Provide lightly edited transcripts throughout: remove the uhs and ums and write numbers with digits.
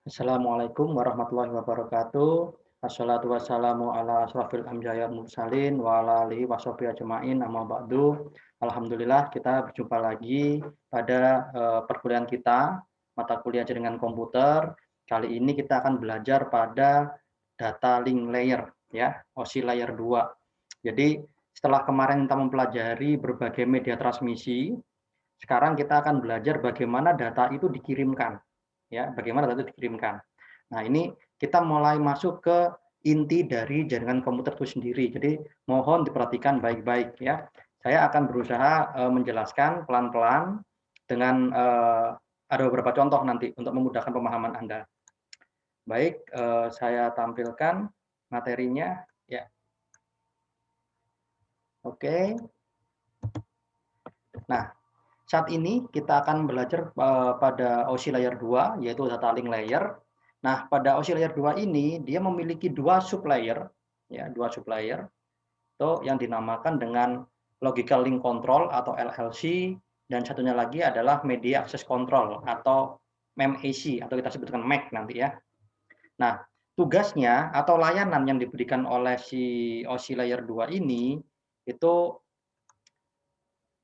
Assalamualaikum warahmatullahi wabarakatuh. Assalatu wassalamu ala asrofil anbiya'i wal mursalin wa ala alihi washabihi ajma'in amma ba'du. Alhamdulillah kita berjumpa lagi pada perkuliahan kita mata kuliah jaringan komputer. Kali ini kita akan belajar pada data link layer ya, OSI layer 2. Jadi setelah kemarin kita mempelajari berbagai media transmisi, sekarang kita akan belajar bagaimana data itu dikirimkan. Ya, bagaimana data itu dikirimkan. Nah, ini kita mulai masuk ke inti dari jaringan komputer itu sendiri. Jadi, mohon diperhatikan baik-baik ya. Saya akan berusaha menjelaskan pelan-pelan dengan ada beberapa contoh nanti untuk memudahkan pemahaman Anda. Baik, saya tampilkan materinya ya. Oke. Nah, saat ini kita akan belajar pada OSI layer 2, yaitu data link layer. Nah, pada OSI layer 2 ini, dia memiliki dua sublayer, ya, dua sublayer, itu yang dinamakan dengan Logical Link Control atau LLC, dan satunya lagi adalah Media Access Control atau MEMAC, atau kita sebutkan MAC nanti ya. Nah, tugasnya atau layanan yang diberikan oleh si OSI layer 2 ini, itu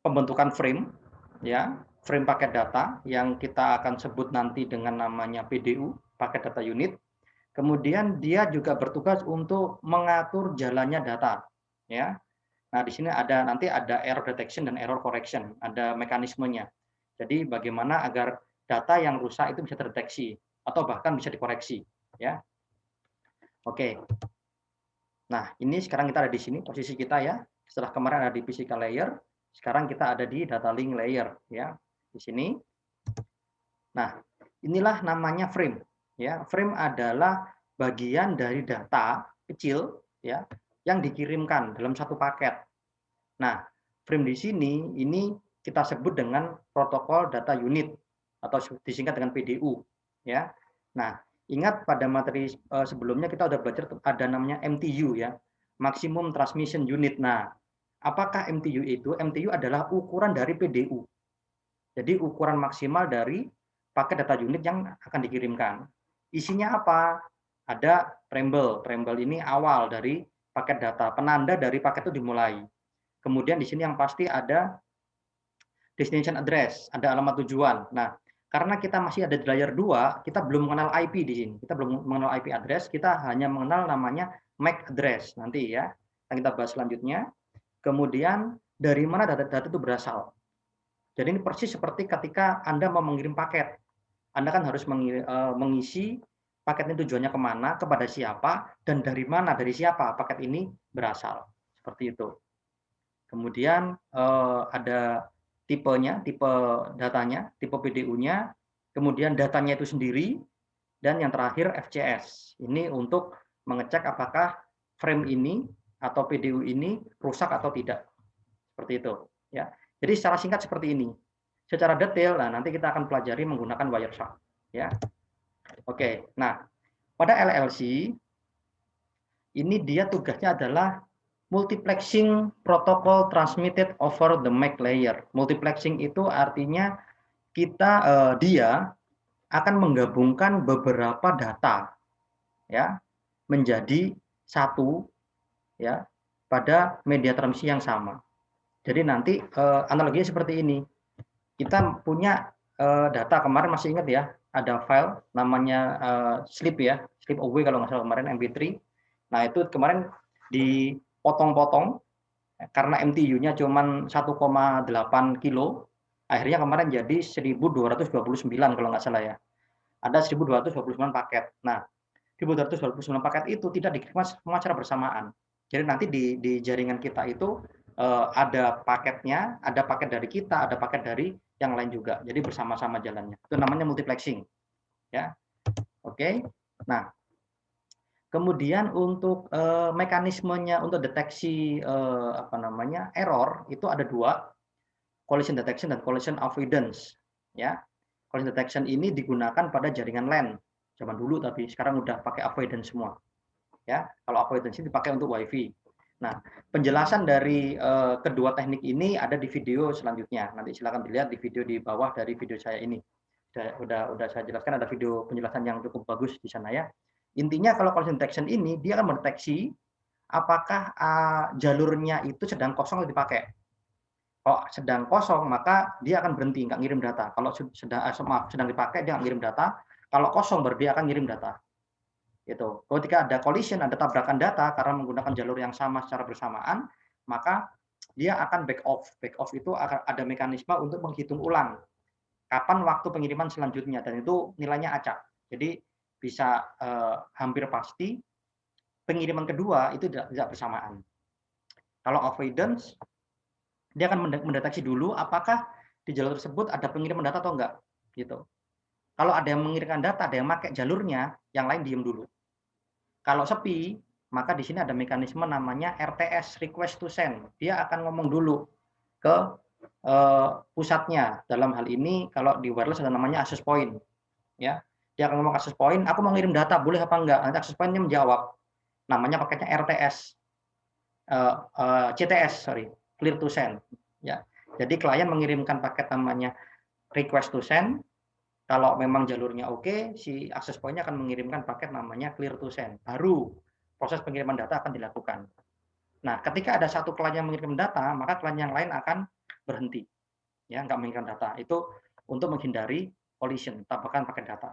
pembentukan frame, ya, frame paket data yang kita akan sebut nanti dengan namanya PDU, paket data unit. Kemudian dia juga bertugas untuk mengatur jalannya data, ya. Nah, di sini nanti ada error detection dan error correction, ada mekanismenya. Jadi bagaimana agar data yang rusak itu bisa terdeteksi atau bahkan bisa dikoreksi, ya. Oke. Nah, ini sekarang kita ada di sini posisi kita ya. Setelah kemarin ada di physical layer, sekarang kita ada di data link layer ya. Di sini. Nah, inilah namanya frame ya. Frame adalah bagian dari data kecil ya yang dikirimkan dalam satu paket. Nah, frame di sini ini kita sebut dengan protokol data unit atau disingkat dengan PDU ya. Nah, ingat pada materi sebelumnya kita sudah belajar ada namanya MTU ya, Maximum Transmission Unit. Nah, apakah MTU itu? MTU adalah ukuran dari PDU. Jadi ukuran maksimal dari paket data unit yang akan dikirimkan. Isinya apa? Ada preamble. Preamble ini awal dari paket data, penanda dari paket itu dimulai. Kemudian di sini yang pasti ada destination address, ada alamat tujuan. Nah, karena kita masih ada di layer 2, kita belum mengenal IP di sini. Kita belum mengenal IP address, kita hanya mengenal namanya MAC address nanti ya. Yang kita bahas selanjutnya. Kemudian dari mana data-data itu berasal. Jadi ini persis seperti ketika Anda mau mengirim paket. Anda kan harus mengisi paket ini tujuannya kemana, kepada siapa, dan dari mana, dari siapa paket ini berasal. Seperti itu. Kemudian ada tipenya, tipe datanya, tipe PDU-nya, kemudian datanya itu sendiri, dan yang terakhir FCS. Ini untuk mengecek apakah frame ini atau PDU ini rusak atau tidak. Seperti itu. Ya. Jadi secara singkat seperti ini. Secara detail, nah nanti kita akan pelajari menggunakan Wireshark. Ya. Oke, nah pada LLC ini dia tugasnya adalah multiplexing protocol transmitted over the MAC layer. Multiplexing itu artinya dia akan menggabungkan beberapa data ya menjadi satu ya pada media transmisi yang sama. Jadi nanti analoginya seperti ini. Kita punya data kemarin masih ingat ya, ada file namanya slip ya, slip away kalau nggak salah kemarin MP3. Nah itu kemarin dipotong-potong karena MTU-nya cuma 1,8 kilo, akhirnya kemarin jadi 1229 kalau nggak salah ya. Ada 1229 paket. Nah, 1229 paket itu tidak dikirim semua secara bersamaan. Jadi nanti di jaringan kita itu ada paketnya, ada paket dari kita, ada paket dari yang lain juga. Jadi bersama-sama jalannya. Itu namanya multiplexing. Ya. Oke. Nah, kemudian untuk mekanismenya untuk deteksi error itu ada dua, collision detection dan collision avoidance. Ya, collision detection ini digunakan pada jaringan LAN zaman dulu, tapi sekarang udah pakai avoidance semua. Ya, kalau avoidance ini dipakai untuk WiFi. Nah, penjelasan dari kedua teknik ini ada di video selanjutnya. Nanti silakan dilihat di video di bawah dari video saya ini. Udah saya jelaskan, ada video penjelasan yang cukup bagus di sana ya. Intinya kalau collision detection ini dia akan mendeteksi apakah jalurnya itu sedang kosong atau dipakai. Kalau sedang kosong maka dia akan berhenti, nggak ngirim data. Kalau sedang dipakai dia nggak ngirim data. Kalau kosong baru dia akan ngirim data. Itu. Ketika ada collision, ada tabrakan data karena menggunakan jalur yang sama secara bersamaan, maka dia akan back off. Back off itu akan ada mekanisme untuk menghitung ulang kapan waktu pengiriman selanjutnya, dan itu nilainya acak. Jadi bisa hampir pasti pengiriman kedua itu tidak bersamaan. Kalau avoidance, dia akan mendeteksi dulu apakah di jalur tersebut ada pengiriman data atau enggak, gitu. Kalau ada yang mengirimkan data, ada yang pakai jalurnya, yang lain diem dulu. Kalau sepi, maka di sini ada mekanisme namanya RTS, request to send. Dia akan ngomong dulu ke pusatnya. Dalam hal ini kalau di wireless ada namanya access point, ya. Dia akan ngomong access point, aku mau ngirim data, boleh apa enggak? Nanti access point-nya menjawab. Namanya paketnya RTS, CTS, clear to send. Ya. Jadi klien mengirimkan paket namanya request to send. Kalau memang jalurnya oke, si access point-nya akan mengirimkan paket namanya clear to send. Baru proses pengiriman data akan dilakukan. Nah, ketika ada satu klien yang mengirim data, maka klien yang lain akan berhenti. Ya, nggak mengirimkan data. Itu untuk menghindari collision, tabrakan paket data.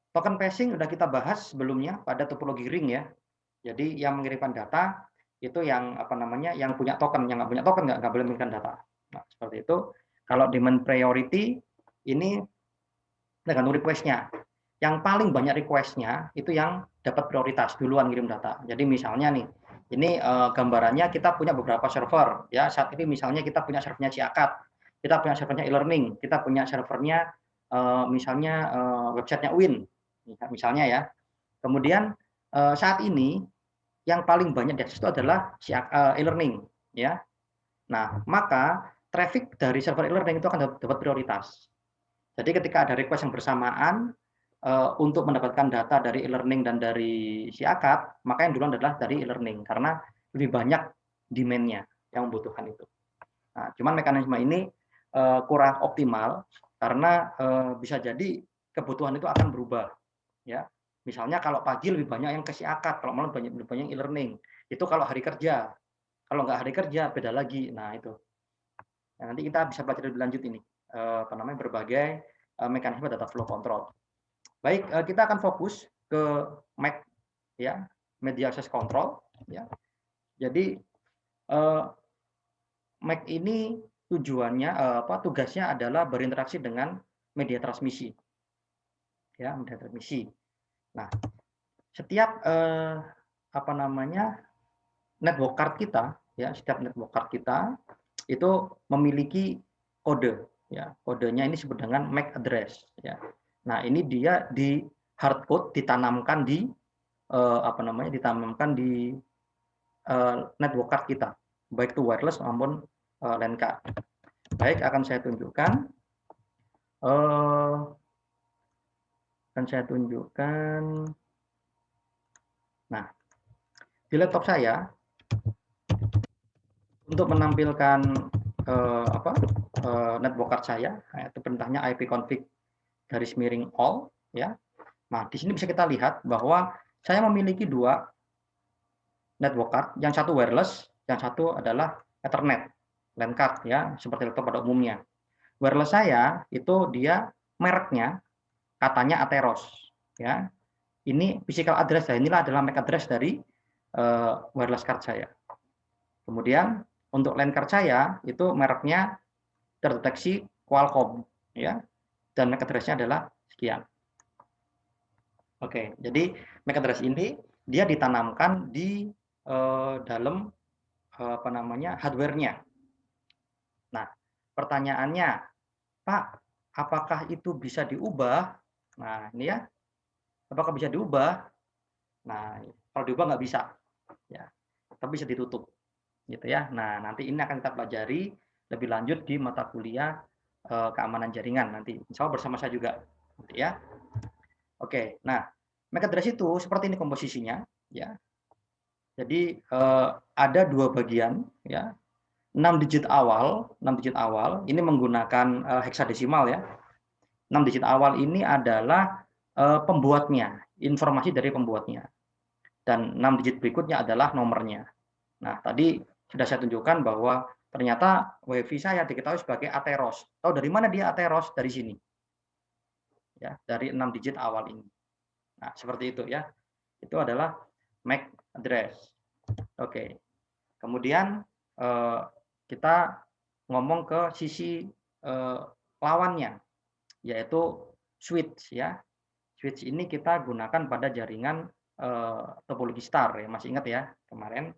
Token passing sudah kita bahas sebelumnya pada topologi ring ya. Jadi yang mengirimkan data itu yang yang punya token, yang nggak punya token nggak boleh mengirimkan data. Nah, seperti itu. Kalau demand priority ini tergantung request-nya. Yang paling banyak request-nya itu yang dapat prioritas duluan ngirim data. Jadi misalnya nih, ini gambarannya kita punya beberapa server ya. Saat ini misalnya kita punya servernya Ciakat, kita punya servernya e-learning, kita punya servernya misalnya websitenya UIN misalnya ya. Kemudian saat ini yang paling banyak diakses itu adalah e-learning ya. Nah, maka traffic dari server e-learning itu akan dapat prioritas. Jadi ketika ada request yang bersamaan untuk mendapatkan data dari e-learning dan dari Ciakat, maka yang duluan adalah dari e-learning karena lebih banyak demand-nya yang membutuhkan itu. Nah, cuman mekanisme ini kurang optimal karena bisa jadi kebutuhan itu akan berubah ya. Misalnya kalau pagi lebih banyak yang ke Ciakat, kalau malam lebih banyak e-learning. Itu kalau hari kerja. Kalau nggak hari kerja beda lagi. Nah, itu. Nah, nanti kita bisa belajar lebih lanjut ini berbagai mekanisme data flow control. Baik, kita akan fokus ke MAC ya, media access control ya. Jadi MAC ini tujuannya tugasnya adalah berinteraksi dengan media transmisi. Ya, media transmisi. Nah, setiap network card kita ya, setiap network card kita itu memiliki kode ya. Kodenya ini disebut dengan MAC address ya. Nah, ini dia di hardcode ditanamkan di ditanamkan di network card kita, baik itu wireless maupun LAN card. Baik, akan saya tunjukkan. Nah, di laptop saya untuk menampilkan network card saya, itu perintahnya ipconfig garis miring all ya. Nah, di sini bisa kita lihat bahwa saya memiliki dua network card, yang satu wireless, yang satu adalah Ethernet, LAN card ya, seperti laptop pada umumnya. Wireless saya itu dia mereknya katanya Atheros ya. Ini physical address ya, inilah adalah MAC address dari wireless card saya. Kemudian untuk LAN card saya itu mereknya terdeteksi Qualcomm ya, dan MAC address-nya adalah sekian. Oke, jadi MAC address ini dia ditanamkan di dalam hardware-nya. Nah, pertanyaannya, Pak, apakah itu bisa diubah? Nah, ini ya, apakah bisa diubah? Nah, kalau diubah nggak bisa, ya, tapi bisa ditutup, gitu ya. Nah, nanti ini akan kita pelajari lebih lanjut di mata kuliah keamanan jaringan nanti, insya Allah bersama saya juga, gitu ya. Oke, nah, MAC address itu seperti ini komposisinya, ya. Jadi ada dua bagian, ya. 6 digit awal ini menggunakan heksadesimal ya. 6 digit awal ini adalah pembuatnya, informasi dari pembuatnya. Dan 6 digit berikutnya adalah nomornya. Nah, tadi sudah saya tunjukkan bahwa ternyata WiFi saya diketahui sebagai Atheros. Tahu dari mana dia Atheros? Dari sini. Ya, dari 6 digit awal ini. Nah, seperti itu ya. Itu adalah MAC address. Oke. Kemudian kita ngomong ke sisi lawannya, yaitu switch ya. Switch ini kita gunakan pada jaringan topologi star ya, masih ingat ya kemarin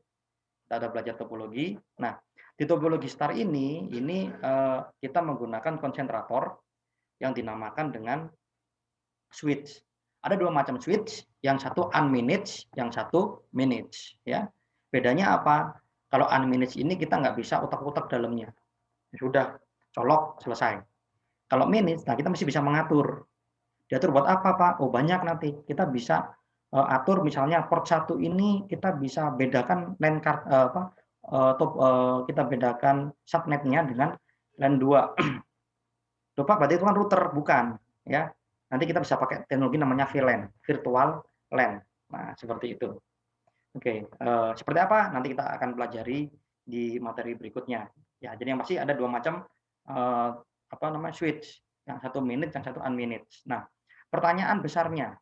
kita ada belajar topologi. Nah, di topologi star ini kita menggunakan konsentrator yang dinamakan dengan switch. Ada dua macam switch, yang satu unmanaged, yang satu managed ya. Bedanya apa? Kalau unmanaged ini kita nggak bisa utak-utak dalamnya. Sudah colok selesai. Kalau managed, nah kita masih bisa mengatur. Diatur buat apa, Pak? Oh, banyak nanti. Kita bisa atur misalnya port 1 ini kita bisa bedakan LAN card kita bedakan subnetnya dengan LAN 2. Loh, Pak, berarti itu kan router, bukan, ya. Nanti kita bisa pakai teknologi namanya VLAN, virtual LAN. Nah, seperti itu. Oke, seperti apa? Nanti kita akan pelajari di materi berikutnya. Ya, jadi yang pasti ada dua macam switch, yang satu managed, yang satu unmanaged. Nah, pertanyaan besarnya,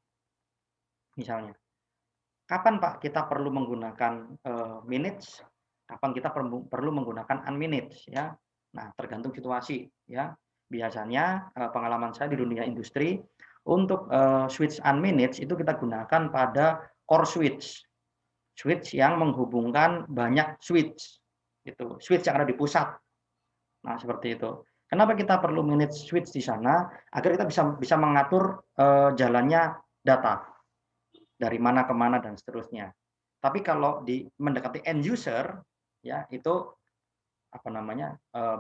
misalnya, kapan Pak kita perlu menggunakan managed, kapan kita perlu menggunakan unmanaged, ya? Nah, tergantung situasi, ya. Biasanya pengalaman saya di dunia industri untuk switch unmanaged itu kita gunakan pada core switch, switch yang menghubungkan banyak switch, itu switch yang ada di pusat. Nah, seperti itu. Kenapa kita perlu manage switch di sana? Agar kita bisa mengatur jalannya data dari mana ke mana dan seterusnya. Tapi kalau mendekati end user, ya itu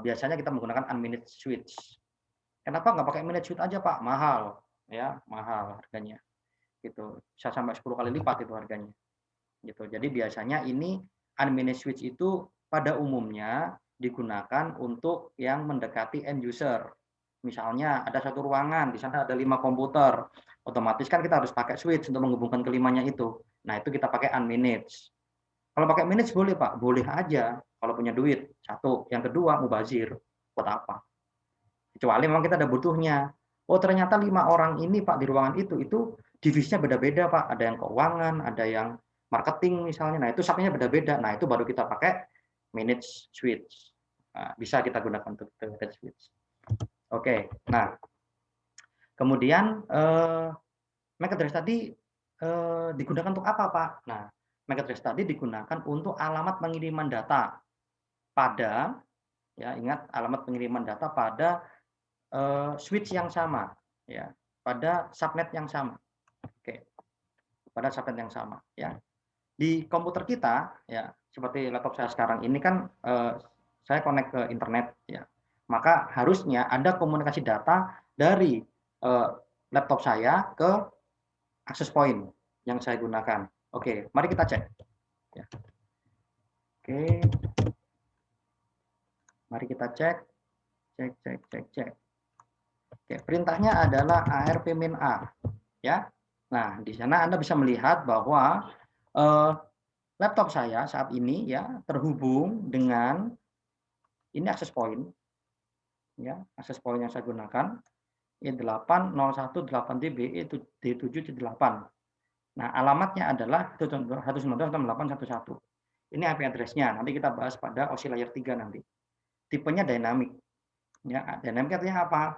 biasanya kita menggunakan unmanaged switch. Kenapa nggak pakai managed switch aja, Pak? Mahal, ya mahal harganya. Gitu, bisa sampai 10 kali lipat itu harganya. Gitu. Jadi biasanya ini unmanaged switch itu pada umumnya digunakan untuk yang mendekati end user. Misalnya ada satu ruangan, di sana ada 5 komputer, otomatis kan kita harus pakai switch untuk menghubungkan kelimanya itu. Nah, itu kita pakai unmanaged. Kalau pakai managed boleh, Pak, boleh aja kalau punya duit. Satu, yang kedua mubazir. Buat apa? Kecuali memang kita ada butuhnya. Oh, ternyata 5 orang ini, Pak, di ruangan itu divisinya beda-beda, Pak. Ada yang keuangan, ada yang marketing misalnya. Nah, itu subnya beda-beda. Nah, itu baru kita pakai managed switch. Nah, bisa kita gunakan untuk managed switch. Oke, nah kemudian MAC address tadi digunakan untuk apa, Pak? Nah, MAC address tadi digunakan untuk alamat pengiriman data pada, ya ingat alamat pengiriman data pada switch yang sama, ya pada subnet yang sama. Oke, pada subnet yang sama, ya. Di komputer kita, ya seperti laptop saya sekarang ini kan saya connect ke internet, ya. Maka harusnya ada komunikasi data dari laptop saya ke access point yang saya gunakan. Oke, mari kita cek. Ya. Oke, mari kita cek. Cek. Oke, perintahnya adalah ARP-A. Ya. Nah, di sana Anda bisa melihat bahwa laptop saya saat ini ya terhubung dengan ini access point. Ya, access point yang saya gunakan E801.8DB E7.8. Nah, alamatnya adalah 192.168.11. Ini IP address-nya. Nanti kita bahas pada OSI layer 3 nanti. Tipenya dynamic. Ya, dynamic artinya apa?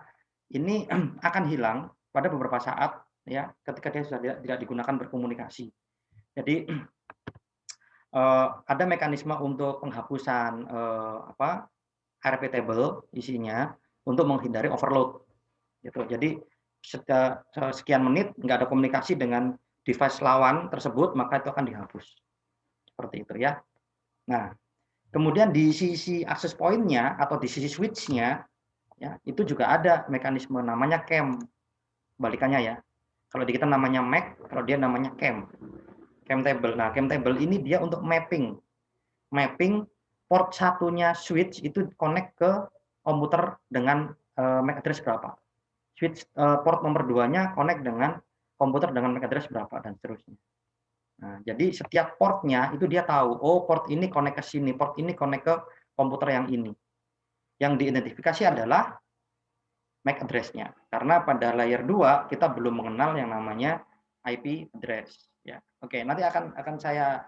Ini akan hilang pada beberapa saat ya ketika dia sudah tidak digunakan berkomunikasi. Jadi ada mekanisme untuk penghapusan RP table isinya untuk menghindari overload. Gitu. Jadi sekian menit nggak ada komunikasi dengan device lawan tersebut, maka itu akan dihapus. Seperti itu ya. Nah, kemudian di sisi access point-nya atau di sisi switch-nya, ya, itu juga ada mekanisme namanya CAM. Balikannya ya. Kalau di kita namanya MAC, kalau dia namanya CAM. CAM table. Nah, CAM table ini dia untuk mapping. Mapping port satunya switch itu connect ke komputer dengan MAC address berapa. switch port nomor 2-nya connect dengan komputer dengan MAC address berapa dan seterusnya. Nah, jadi setiap portnya itu dia tahu, oh port ini connect ke sini, port ini connect ke komputer yang ini. Yang diidentifikasi adalah MAC address-nya. Karena pada layer 2 kita belum mengenal yang namanya IP address. Ya, oke. Nanti akan saya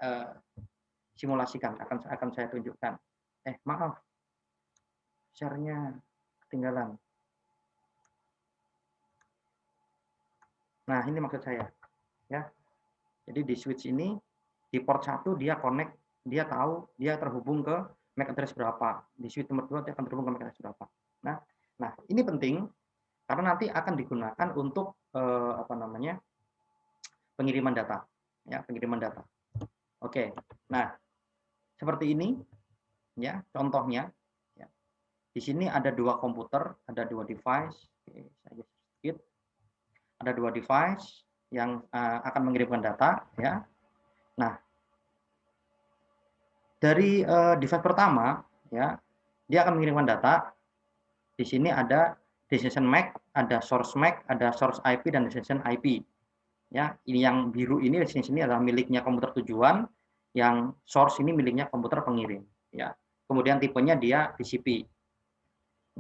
simulasikan, akan saya tunjukkan. Maaf, share-nya ketinggalan. Nah, ini maksud saya, ya. Jadi di switch ini di port 1 dia connect, dia tahu dia terhubung ke MAC address berapa. Di switch nomor 2 dia akan terhubung ke MAC address berapa. Nah, ini penting karena nanti akan digunakan untuk pengiriman data, ya, pengiriman data. Oke. Nah, seperti ini, ya, contohnya. Ya. Di sini ada 2 komputer, ada 2 device. Oke, saya sedikit. Ada 2 device yang akan mengirimkan data, ya. Nah, dari device pertama, ya, dia akan mengirimkan data. Di sini ada destination MAC, ada source MAC, ada source IP dan destination IP. Ya, ini yang biru ini destination ini adalah miliknya komputer tujuan, yang source ini miliknya komputer pengirim. Ya, kemudian tipenya dia TCP.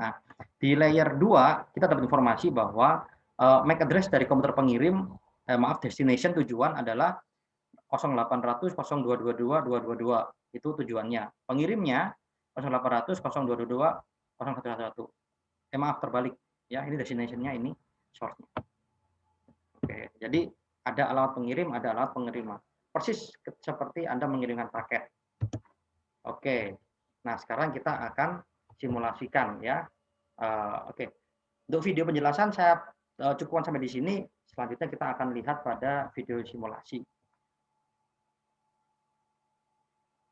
Nah, di layer 2 kita dapat informasi bahwa MAC address dari komputer pengirim, destination tujuan adalah 0800 0222 222. Itu tujuannya. Pengirimnya 0800 0222 0111. Maaf, terbalik. Ya, ini destination-nya, ini source-nya. Oke, jadi ada alamat pengirim, ada alamat pengerima. Persis seperti Anda mengirimkan paket. Oke. Nah, sekarang kita akan simulasikan, ya. Oke. Untuk video penjelasan saya cukupkan sampai di sini. Selanjutnya kita akan lihat pada video simulasi.